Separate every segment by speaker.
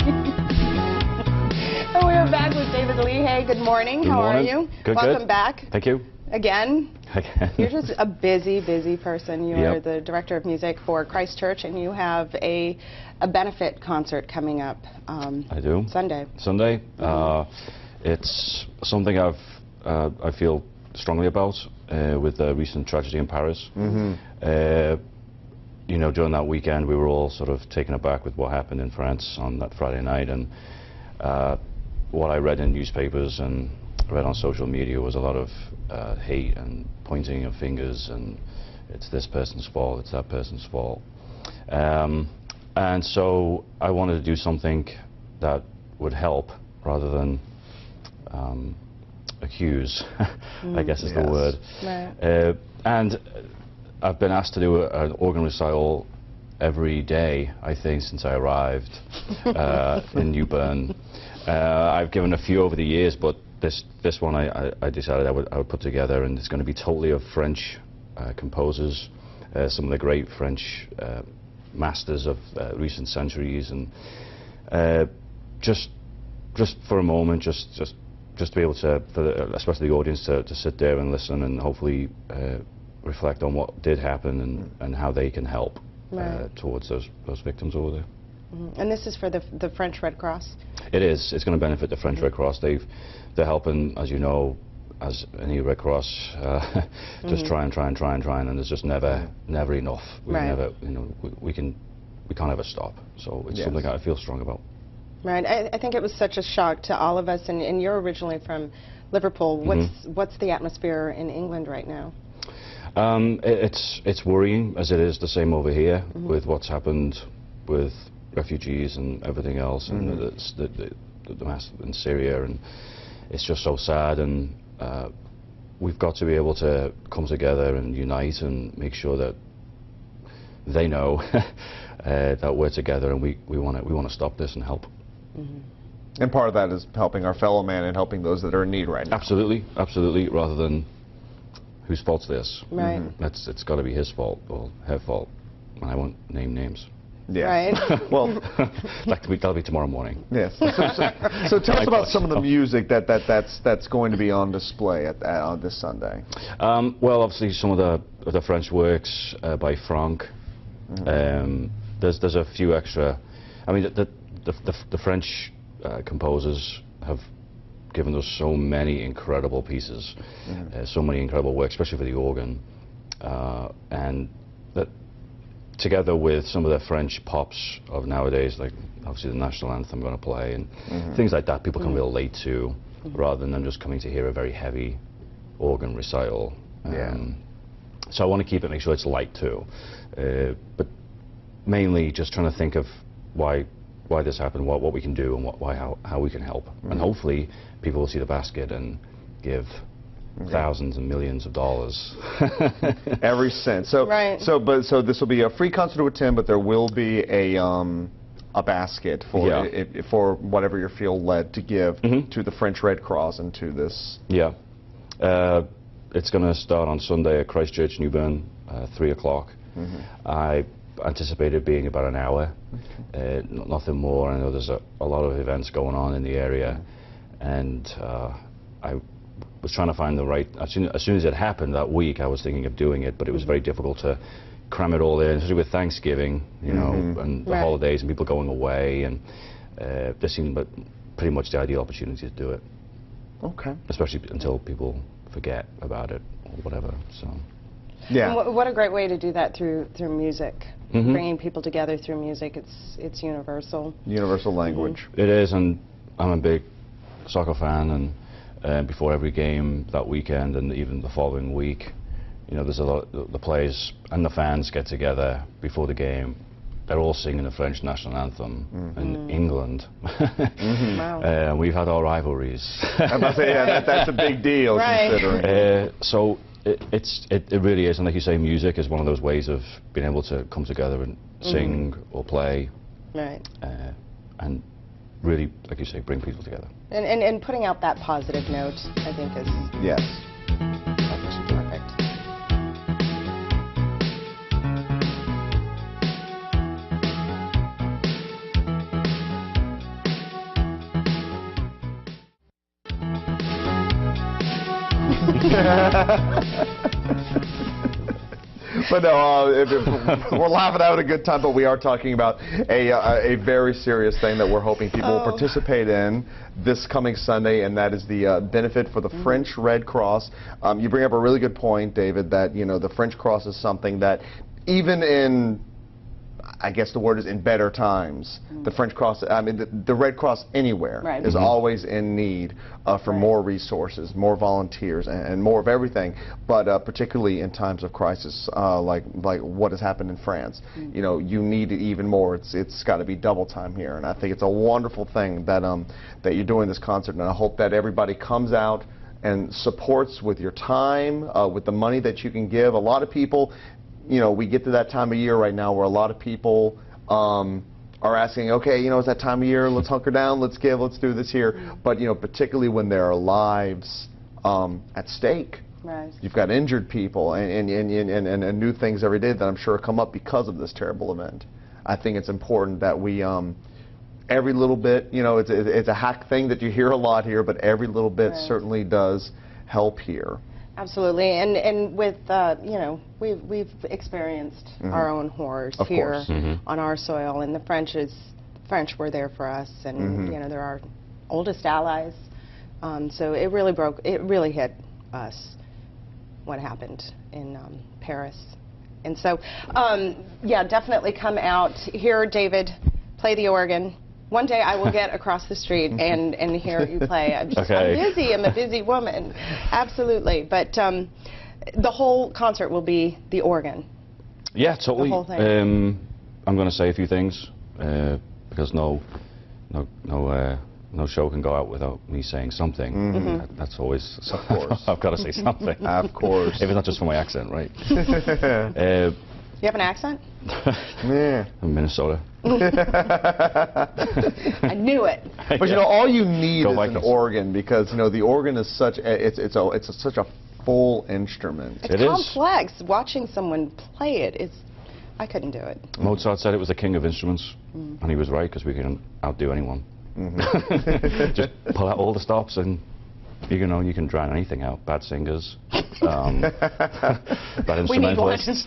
Speaker 1: And we are back with David Leahey. Good morning. How are you?
Speaker 2: Good,
Speaker 1: Welcome
Speaker 2: good.
Speaker 1: back.
Speaker 2: Thank you.
Speaker 1: Again.
Speaker 2: Again.
Speaker 1: You're just a busy, busy person. You are
Speaker 2: Yep.
Speaker 1: the director of music for Christ Church, and you have a benefit concert coming up.
Speaker 2: I do.
Speaker 1: Sunday.
Speaker 2: Sunday. It's something I feel strongly about with the recent tragedy in Paris. You know, during that weekend, we were all sort of taken aback with what happened in France on that Friday night, and what I read in newspapers and read on social media was a lot of hate and pointing of fingers, and it's this person's fault, it's that person's fault. And so I wanted to do something that would help rather than accuse, I guess is the word.
Speaker 1: Right.
Speaker 2: And I've been asked to do an organ recital every day, I think, since I arrived in New Bern. I've given a few over the years, but this one I decided I would put together, and it's going to be totally of French composers, some of the great French masters of recent centuries, and just for a moment, just to be able to, especially the audience, to sit there and listen and hopefully reflect on what did happen and how they can help towards those victims over there.
Speaker 1: And this is for the French Red Cross?
Speaker 2: It is. It's going to benefit the French Red Cross. They're helping, as you know, as any Red Cross, just try and, and there's just never enough. We never, you know, we can't ever stop. So it's something I feel strong about.
Speaker 1: Right. I think it was such a shock to all of us, and you're originally from Liverpool. What's the atmosphere in England right now?
Speaker 2: It's worrying, as it is the same over here with what's happened with refugees and everything else, and the mass in Syria, and it's just so sad, and we've got to be able to come together and unite and make sure that they know that we're together and we want to stop this and help.
Speaker 3: And part of that is helping our fellow man and helping those that are in need right now.
Speaker 2: Absolutely, absolutely, rather than whose fault's this.
Speaker 1: Right.
Speaker 2: It's got to be his fault or her fault, and I won't name names.
Speaker 3: Yeah.
Speaker 1: Right.
Speaker 3: Well,
Speaker 2: that'll be tomorrow morning.
Speaker 3: Yes. So tell us about some of the music that's going to be on display on this Sunday.
Speaker 2: Well, obviously some of the French works by Franck. There's a few extra. I mean, the French composers have given us so many incredible pieces, so many incredible works, especially for the organ, and that, together with some of the French pops of nowadays, like obviously the national anthem I'm going to play, and things like that people can relate to, rather than them just coming to hear a very heavy organ recital. So I want to keep it, make sure it's light too, but mainly just trying to think of why this happened, what we can do, and how we can help, and hopefully people will see the basket and give thousands and millions of dollars.
Speaker 3: Every cent. So this will be a free concert to attend, but there will be a basket for whatever you feel led to give to the French Red Cross and to this.
Speaker 2: Yeah. It's going to start on Sunday at Christ Church, New Bern, 3 o'clock. I anticipate it being about an hour, nothing more. I know there's a lot of events going on in the area, and I was trying to find the right, as soon as it happened that week, I was thinking of doing it, but it was very difficult to cram it all in, especially with Thanksgiving, you know, and the holidays and people going away, and this seemed pretty much the ideal opportunity to do it.
Speaker 3: Okay.
Speaker 2: Especially until people forget about it or whatever. So.
Speaker 3: Yeah.
Speaker 1: And what a great way to do that through music, bringing people together through music. It's universal. Universal
Speaker 3: language.
Speaker 2: It is, and I'm a big soccer fan, and before every game that weekend and even the following week, you know, there's a lot. The players and the fans get together before the game. They're all singing the French national anthem in England.
Speaker 1: Wow.
Speaker 2: We've had our rivalries.
Speaker 3: I must say, that's a big deal, considering.
Speaker 2: So it really is, and like you say, music is one of those ways of being able to come together and sing or play, and really, like you say, bring people together.
Speaker 1: And putting out that positive note, I think, is perfect.
Speaker 3: But no, we're laughing out a good time, but we are talking about a very serious thing that we're hoping people will participate in this coming Sunday, and that is the benefit for the French Red Cross. You bring up a really good point, David, that, you know, the French Cross is something that even in, I guess the word is in better times, the French Cross, I mean, the Red Cross anywhere is always in need for more resources, more volunteers, and more of everything, but particularly in times of crisis like what has happened in France. You know, you need it even more. It's got to be double time here, and I think it's a wonderful thing that, that you're doing this concert, and I hope that everybody comes out and supports with your time, with the money that you can give. A lot of people, you know, we get to that time of year right now where a lot of people are asking, okay, you know, it's that time of year, let's hunker down, let's give, let's do this here. But, you know, particularly when there are lives at stake.
Speaker 1: Right.
Speaker 3: You've got injured people and new things every day that I'm sure come up because of this terrible event. I think it's important that we, every little bit, you know, it's a hack thing that you hear a lot here, but every little bit certainly does help here.
Speaker 1: Absolutely, and with you know, we've experienced our own horrors here on our soil, and the French were there for us, and you know, they're our oldest allies. So it really hit us what happened in Paris, and so yeah, definitely come out, hear David play the organ. One day I will get across the street and hear you play. I'm busy. I'm a busy woman. Absolutely. But the whole concert will be the organ.
Speaker 2: Yeah, totally.
Speaker 1: The whole thing.
Speaker 2: I'm going to say a few things because no show can go out without me saying something. That's always, of course. I've got to say something.
Speaker 3: Of course.
Speaker 2: If it's not just for my accent, right?
Speaker 1: You have an accent?
Speaker 3: Yeah.
Speaker 2: I'm Minnesota.
Speaker 1: I knew it.
Speaker 3: But you know, all you need is an organ, because you know the organ is such such a full instrument.
Speaker 1: It's complex. Watching someone play it, I couldn't do it.
Speaker 2: Mozart said it was the king of instruments, and he was right, because we can outdo anyone. Just pull out all the stops and you know, you can drown anything out. Bad singers, bad instrumentalists.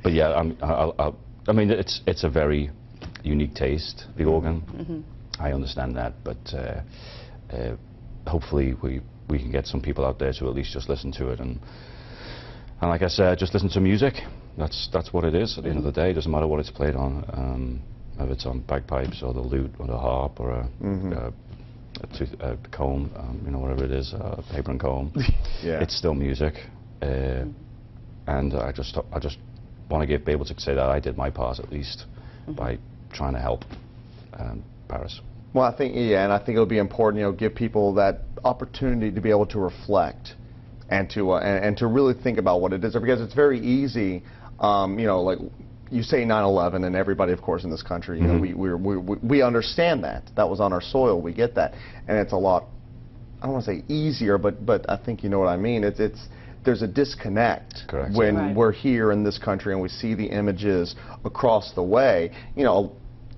Speaker 2: But yeah, I mean, it's a very unique taste, the organ. I understand that, but hopefully we can get some people out there to at least just listen to it, and like I said, just listen to music. That's what it is at the end of the day. It doesn't matter what it's played on, if it's on bagpipes or the lute or the harp or a comb, you know, whatever it is, paper and comb. It's still music, and I just want to be able to say that I did my part at least by trying to help Paris.
Speaker 3: Well, I think and I think it'll be important, you know, give people that opportunity to be able to reflect and to really think about what it is, because it's very easy, you know, like you say 9/11, and everybody, of course, in this country, you know, we understand that was on our soil. We get that, and it's a lot. I don't want to say easier, but I think you know what I mean. There's a disconnect when we're here in this country and we see the images across the way. You know,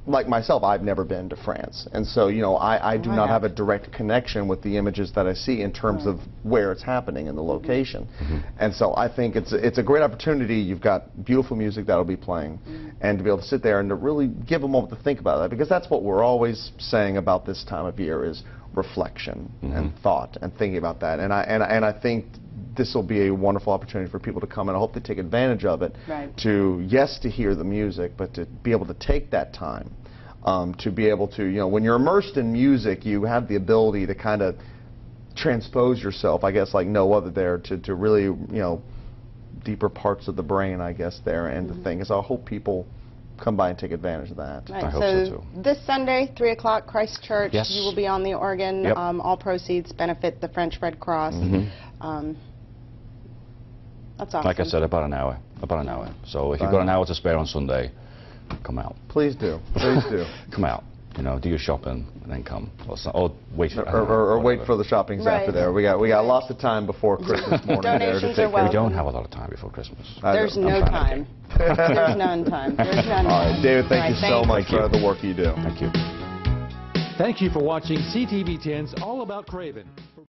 Speaker 3: like myself, I've never been to France, and so you know, I do not have a direct connection with the images that I see in terms of where it's happening in the location. And so I think it's a great opportunity. You've got beautiful music that'll be playing, and to be able to sit there and to really give a moment to think about that, because that's what we're always saying about this time of year is reflection and thought and thinking about that. And I think this will be a wonderful opportunity for people to come, and I hope they take advantage of it to hear the music, but to be able to take that time, to be able to, you know, when you're immersed in music, you have the ability to kind of transpose yourself, I guess, like no other there, to really, you know, deeper parts of the brain, I guess, there, and the thing. So I hope people come by and take advantage of that.
Speaker 1: Right.
Speaker 2: I hope so too.
Speaker 1: This Sunday, 3 o'clock, Christchurch,
Speaker 2: yes.
Speaker 1: you will be on the organ. All proceeds benefit the French Red Cross. That's awesome.
Speaker 2: Like I said, about an hour. So if you've got an hour to spare on Sunday, come out.
Speaker 3: Please do. Please do.
Speaker 2: Come out. You know, do your shopping and then come. Or wait for
Speaker 3: or wait for the shoppings after there. We got lots of time before Christmas morning.
Speaker 1: Donations are welcome.
Speaker 2: We don't have a lot of time before Christmas.
Speaker 1: There's no time. There's none time. There's none.
Speaker 3: All right, David, thank you so much for the work you do.
Speaker 2: Thank you.
Speaker 4: Thank you for watching CTV10's All About Craven.